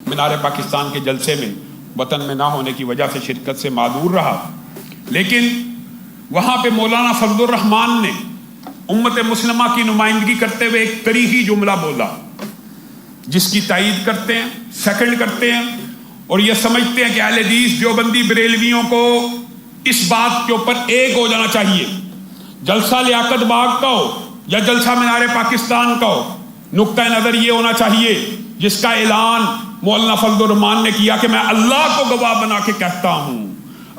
मीनार पाकिस्तान के जलसे में वतन में ना होने की वजह से शिरकत से मादूर रहा, लेकिन वहाँ पे मौलाना फजलुर रहमान ने उम्मत मुस्लिमा की नुमाइंदगी करते हुए एक तरीही जुमला बोला जिसकी तायीद करते हैं, सेकंड करते हैं और ये समझते हैं कि अहले हदीस देवबंदी बरेलवियों को इस बात के ऊपर एक हो जाना चाहिए, जलसा लियाकत बाग का हो या जलसा मीनार पाकिस्तान का हो, नुक्ता नज़र ये होना चाहिए जिसका ऐलान मौलाना फजलुर रहमान ने किया कि मैं अल्लाह को गवाह बना के कहता हूं,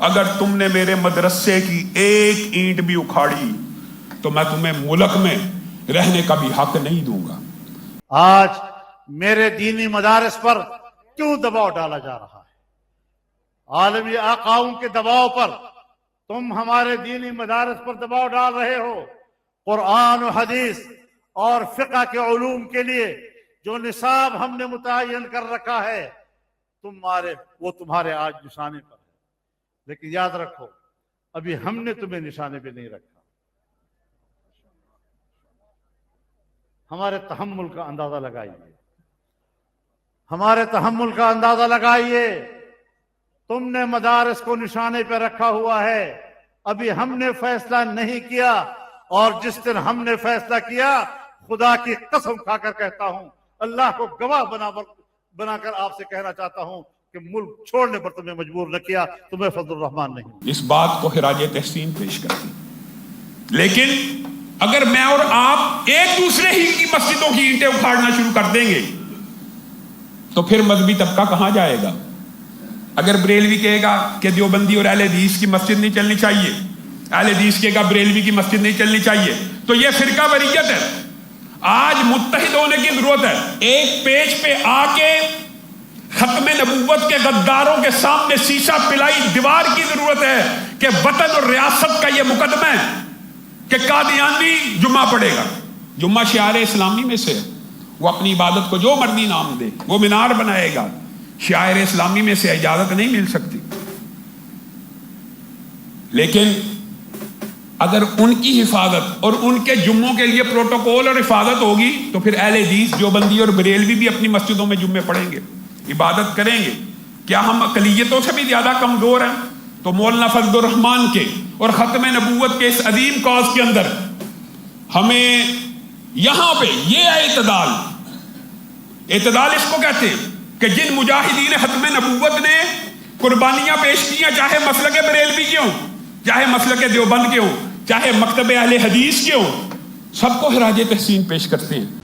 अगर तुमने मेरे मदरसे की एक ईंट भी उखाड़ी तो मैं तुम्हें मुल्क में रहने का भी हक नहीं दूंगा। आज मेरे दीनी मदारस पर क्यों दबाव डाला जा रहा है? आलमी आकाओं के दबाव पर तुम हमारे दीनी मदारस पर दबाव डाल रहे हो। कुरान और हदीस और फिक़ह के उलूम के लिए जो निसाब हमने मुतय्यन कर रखा है तुम्हारे आज निशाने पर है, लेकिन याद रखो अभी हमने तुम्हें निशाने पे नहीं रखा। हमारे तहम्मुल का अंदाजा लगाइए, हमारे तहम्मुल का अंदाजा लगाइए। तुमने मदारस को निशाने पे रखा हुआ है, अभी हमने फैसला नहीं किया, और जिस दिन हमने फैसला किया खुदा की कसम खाकर कहता हूं, अल्लाह को गवाह बनाकर आपसे कहना चाहता हूं कि मुल्क छोड़ने पर तुम्हें मजबूर न किया, तुम्हें फजलुर रहमान नहीं। इस बात को खिराज तहसीन पेश करती, लेकिन अगर मैं और आप एक दूसरे ही की मस्जिदों की ईंटें उखाड़ना शुरू कर देंगे तो फिर मजहबी तबका कहां जाएगा? अगर बरेलवी कहेगा कि देवबंदी और अहले हदीस की मस्जिद नहीं चलनी चाहिए, अहले हदीस कहेगा बरेलवी की मस्जिद नहीं चलनी चाहिए, तो यह फिरका वरीयत है। आज मुत्तहिद होने की जरूरत है। एक पेज पे आके खत्म नबूवत के गद्दारों के सामने शीशा पिलाई दीवार की जरूरत है कि वतन और रियासत का यह मुकदमा है कि कादियानी जुम्मा पड़ेगा। जुम्मा शियार इस्लामी में से, वो अपनी इबादत को जो मर्जी नाम दे, वो मीनार बनाएगा, शियार इस्लामी में से इजाजत नहीं मिल सकती। लेकिन अगर उनकी हिफाजत और उनके जुम्मों के लिए प्रोटोकॉल और हिफाजत होगी तो फिर अहले हदीस देवबंदी और बरेलवी भी अपनी मस्जिदों में जुम्मे पढ़ेंगे, इबादत करेंगे। क्या हम अकलियतों से भी ज्यादा कमजोर हैं? तो मौलाना फजलुर रहमान के और खत्म नबूवत के इस अजीम कॉज के अंदर हमें यहां पे ये एतदाल इसको कहते हैं कि जिन मुजाहिदीन खत्म नबूवत ने कुर्बानियां पेश की हैं, चाहे मसलक बरेलवी के हों, चाहे मसलक देवबंद के हों, चाहे मकतब अहले हदीस के हों, सबको खिराज तहसीन पेश करते हैं।